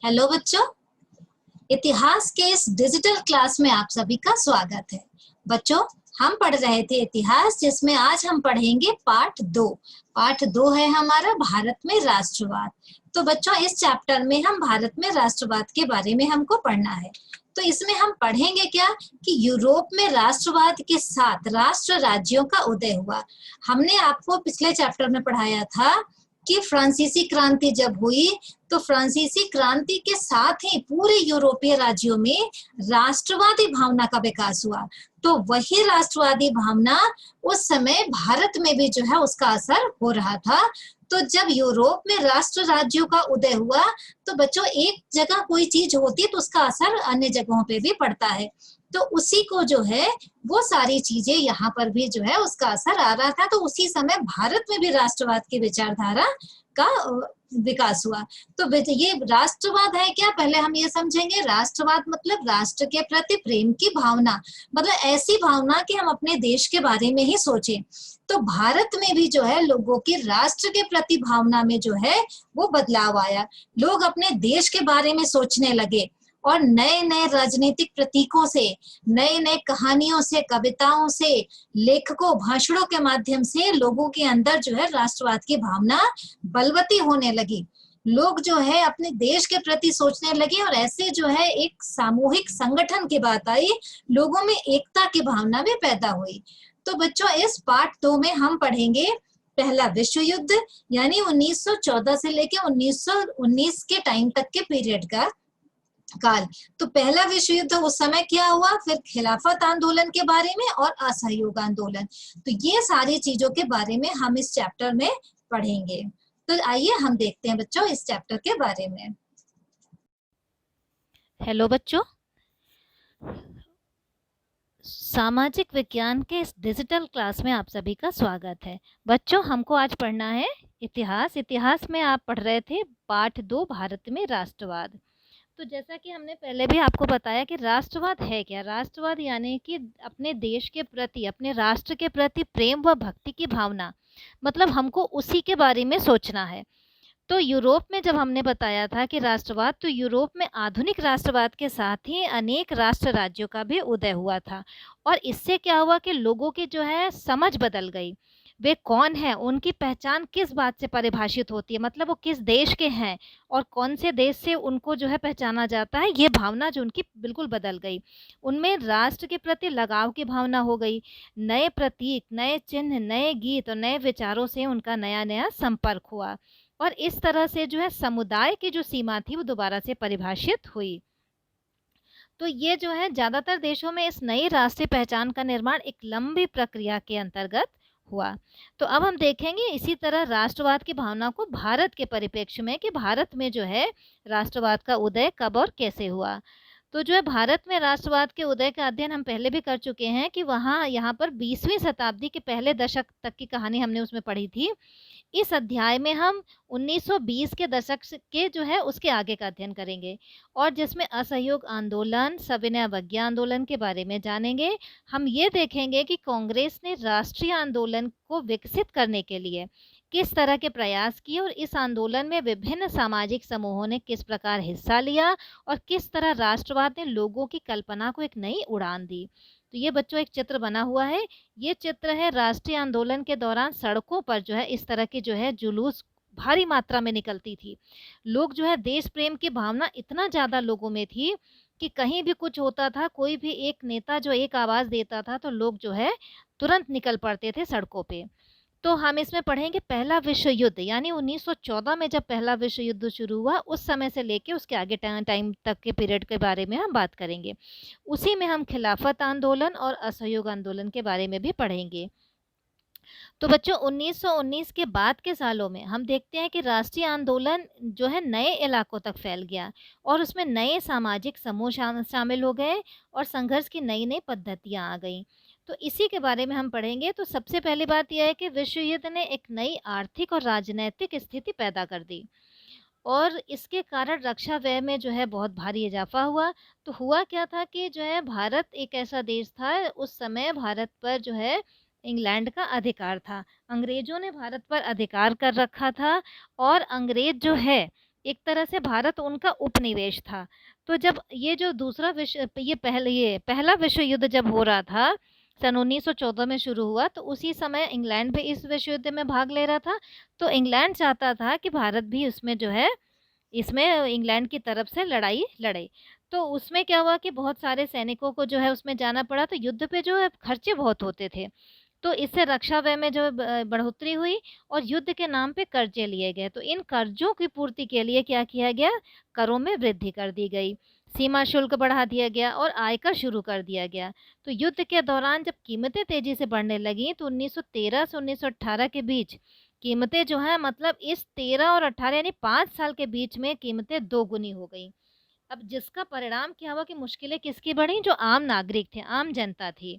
Hello बच्चों, इतिहास के इस डिजिटल क्लास में आप सभी का स्वागत है। बच्चों, हम पढ़ रहे थे इतिहास, जिसमें आज हम पढ़ेंगे पाठ दो है हमारा भारत में राष्ट्रवाद। तो बच्चों, इस चैप्टर में हम भारत में राष्ट्रवाद के बारे में हमको पढ़ना है। तो इसमें हम पढ़ेंगे क्या कि यूरोप में राष्ट्रवाद के साथ राष्ट्र राज्यों का उदय हुआ। हमने आपको पिछले चैप्टर में पढ़ाया था कि फ्रांसीसी क्रांति जब हुई तो फ्रांसीसी क्रांति के साथ ही पूरे यूरोपीय राज्यों में राष्ट्रवादी भावना का विकास हुआ। तो वही राष्ट्रवादी भावना उस समय भारत में भी जो है उसका असर हो रहा था। तो जब यूरोप में राष्ट्र राज्यों का उदय हुआ तो बच्चों, एक जगह कोई चीज होती है तो उसका असर अन्य जगहों पे भी पड़ता है। तो उसी को जो है वो सारी चीजें यहाँ पर भी जो है उसका असर आ रहा था। तो उसी समय भारत में भी राष्ट्रवाद की विचारधारा का विकास हुआ। तो ये राष्ट्रवाद है क्या, पहले हम ये समझेंगे। राष्ट्रवाद मतलब राष्ट्र के प्रति प्रेम की भावना, मतलब ऐसी भावना कि हम अपने देश के बारे में ही सोचें। तो भारत में भी जो है लोगों की राष्ट्र के प्रति भावना में जो है वो बदलाव आया। लोग अपने देश के बारे में सोचने लगे और नए नए राजनीतिक प्रतीकों से, नए नए कहानियों से, कविताओं से, लेखकों, भाषणों के माध्यम से लोगों के अंदर जो है राष्ट्रवाद की भावना बलवती होने लगी। लोग जो है अपने देश के प्रति सोचने लगे और ऐसे जो है एक सामूहिक संगठन की बात आई, लोगों में एकता की भावना भी पैदा हुई। तो बच्चों, इस पाठ 2 में हम पढ़ेंगे पहला विश्व युद्ध, यानी 1914 से लेकर 1919 के टाइम तक के पीरियड का काल। तो पहला विश्व युद्ध उस समय क्या हुआ, फिर खिलाफत आंदोलन के बारे में और असहयोग आंदोलन। तो ये सारी चीजों के बारे में हम इस चैप्टर में पढ़ेंगे। तो आइए हम देखते हैं बच्चों इस चैप्टर के बारे में। हेलो बच्चों, सामाजिक विज्ञान के इस डिजिटल क्लास में आप सभी का स्वागत है। बच्चों, हमको आज पढ़ना है इतिहास में आप पढ़ रहे थे पाठ 2 भारत में राष्ट्रवाद। तो जैसा कि हमने पहले भी आपको बताया कि राष्ट्रवाद है क्या। राष्ट्रवाद यानी कि अपने देश के प्रति, अपने राष्ट्र के प्रति प्रेम व भक्ति की भावना, मतलब हमको उसी के बारे में सोचना है। तो यूरोप में जब हमने बताया था कि राष्ट्रवाद, तो यूरोप में आधुनिक राष्ट्रवाद के साथ ही अनेक राष्ट्र राज्यों का भी उदय हुआ था। और इससे क्या हुआ कि लोगों की जो है समझ बदल गई। वे कौन है, उनकी पहचान किस बात से परिभाषित होती है, मतलब वो किस देश के हैं और कौन से देश से उनको जो है पहचाना जाता है, ये भावना जो उनकी बिल्कुल बदल गई। उनमें राष्ट्र के प्रति लगाव की भावना हो गई। नए प्रतीक, नए चिन्ह, नए गीत और नए विचारों से उनका नया नया संपर्क हुआ। और इस तरह से जो है समुदाय की जो सीमा थी वो दोबारा से परिभाषित हुई। तो ये जो है ज़्यादातर देशों में इस नई राष्ट्रीय पहचान का निर्माण एक लंबी प्रक्रिया के अंतर्गत हुआ। तो अब हम देखेंगे इसी तरह राष्ट्रवाद की भावना को भारत के परिप्रेक्ष्य में कि भारत में जो है राष्ट्रवाद का उदय कब और कैसे हुआ। तो जो है भारत में राष्ट्रवाद के उदय का अध्ययन हम पहले भी कर चुके हैं कि यहाँ पर 20वीं शताब्दी के पहले दशक तक की कहानी हमने उसमें पढ़ी थी। इस अध्याय में हम 1920 के दशक के जो है उसके आगे का अध्ययन करेंगे और जिसमें असहयोग आंदोलन, सविनय अवज्ञा आंदोलन के बारे में जानेंगे। हम ये देखेंगे कि कांग्रेस ने राष्ट्रीय आंदोलन को विकसित करने के लिए किस तरह के प्रयास किए और इस आंदोलन में विभिन्न सामाजिक समूहों ने किस प्रकार हिस्सा लिया और किस तरह राष्ट्रवाद ने लोगों की कल्पना को एक नई उड़ान दी। तो ये बच्चों एक चित्र बना हुआ है। ये चित्र है राष्ट्रीय आंदोलन के दौरान सड़कों पर जो है इस तरह की जो है जुलूस भारी मात्रा में निकलती थी। लोग जो है देश प्रेम की भावना इतना ज़्यादा लोगों में थी कि कहीं भी कुछ होता था, कोई भी एक नेता जो एक आवाज़ देता था तो लोग जो है तुरंत निकल पड़ते थे सड़कों पे। तो हम इसमें पढ़ेंगे पहला विश्व युद्ध, यानी 1914 में जब पहला विश्व युद्ध शुरू हुआ उस समय से लेके उसके आगे टाइम तक के पीरियड के बारे में हम बात करेंगे। उसी में हम खिलाफत आंदोलन और असहयोग आंदोलन के बारे में भी पढ़ेंगे। तो बच्चों 1919 के बाद के सालों में हम देखते हैं कि राष्ट्रीय आंदोलन जो है नए इलाकों तक फैल गया और उसमें नए सामाजिक समूह शामिल हो गए और संघर्ष की नई नई पद्धतियां आ गई। तो इसी के बारे में हम पढ़ेंगे। तो सबसे पहली बात यह है कि विश्व युद्ध ने एक नई आर्थिक और राजनैतिक स्थिति पैदा कर दी और इसके कारण रक्षा व्यय में जो है बहुत भारी इजाफा हुआ। तो हुआ क्या था कि जो है भारत एक ऐसा देश था, उस समय भारत पर जो है इंग्लैंड का अधिकार था। अंग्रेजों ने भारत पर अधिकार कर रखा था और अंग्रेज जो है एक तरह से भारत उनका उपनिवेश था। तो जब ये जो दूसरा विश्व ये पहला विश्व युद्ध जब हो रहा था, सन 1914 में शुरू हुआ, तो उसी समय इंग्लैंड भी इस विश्व युद्ध में भाग ले रहा था। तो इंग्लैंड चाहता था कि भारत भी उसमें जो है, इसमें इंग्लैंड की तरफ से लड़ाई लड़े। तो उसमें क्या हुआ कि बहुत सारे सैनिकों को जो है उसमें जाना पड़ा, तो युद्ध पे जो है खर्चे बहुत होते थे। तो इससे रक्षा व्यय में जो बढ़ोतरी हुई और युद्ध के नाम पे कर्जे लिए गए। तो इन कर्जों की पूर्ति के लिए क्या किया गया, करों में वृद्धि कर दी गई, सीमा शुल्क बढ़ा दिया गया और आयकर शुरू कर दिया गया। तो युद्ध के दौरान जब कीमतें तेजी से बढ़ने लगी, तो 1913 से 1918 के बीच कीमतें जो है, मतलब इस 13 और 18 यानी 5 साल के बीच में कीमतें दोगुनी हो गई। अब जिसका परिणाम क्या हुआ कि मुश्किलें किसकी बढ़ी, जो आम नागरिक थे, आम जनता थी।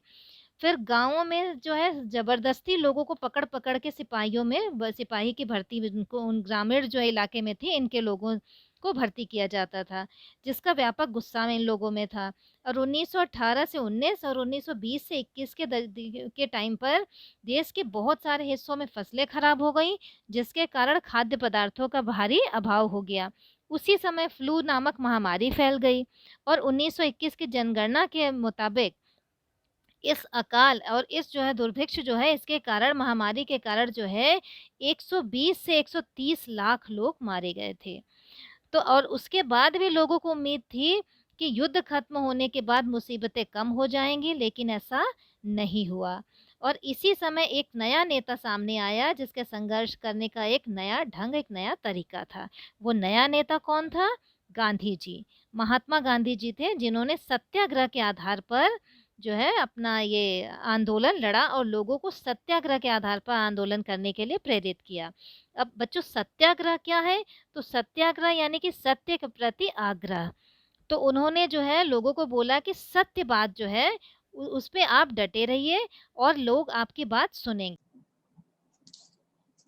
फिर गाँवों में जो है ज़बरदस्ती लोगों को पकड़-पकड़ के सिपाहियों में सिपाही की भर्ती, उनको उन ग्रामीण जो इलाके में थे, इनके लोगों को भर्ती किया जाता था, जिसका व्यापक गुस्सा इन लोगों में था। और 1918 से 19 और 1920 से 21 के टाइम पर देश के बहुत सारे हिस्सों में फसलें खराब हो गईं, जिसके कारण खाद्य पदार्थों का भारी अभाव हो गया। उसी समय फ्लू नामक महामारी फैल गई और 1921 की जनगणना के मुताबिक इस अकाल और इस जो है दुर्भिक्ष जो है, इसके कारण, महामारी के कारण जो है 120 से 130 लाख लोग मारे गए थे। तो और उसके बाद भी लोगों को उम्मीद थी कि युद्ध खत्म होने के बाद मुसीबतें कम हो जाएँगी, लेकिन ऐसा नहीं हुआ। और इसी समय एक नया नेता सामने आया, जिसके संघर्ष करने का एक नया ढंग, एक नया तरीका था। वो नया नेता कौन था? गांधी जी। महात्मा गांधी जी थे, जिन्होंने सत्याग्रह के आधार पर जो है अपना ये आंदोलन लड़ा और लोगों को सत्याग्रह के आधार पर आंदोलन करने के लिए प्रेरित किया। अब बच्चों, सत्याग्रह क्या है? तो सत्याग्रह यानी कि सत्य के प्रति आग्रह। तो उन्होंने जो है लोगों को बोला कि सत्य बात जो है उस पे आप डटे रहिए और लोग आपकी बात सुनेंगे।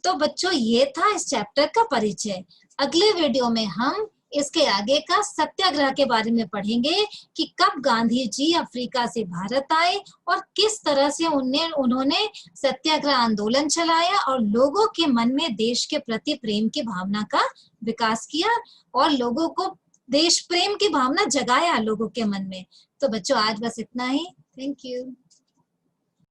तो बच्चों, ये था इस चैप्टर का परिचय। अगले वीडियो में हम इसके आगे का सत्याग्रह के बारे में पढ़ेंगे कि कब गांधी जी अफ्रीका से भारत आए और किस तरह से उन्होंने सत्याग्रह आंदोलन चलाया और लोगों के मन में देश के प्रति प्रेम की भावना का विकास किया और लोगों को देश प्रेम की भावना जगाया लोगों के मन में। तो बच्चों, आज बस इतना ही। Thank you.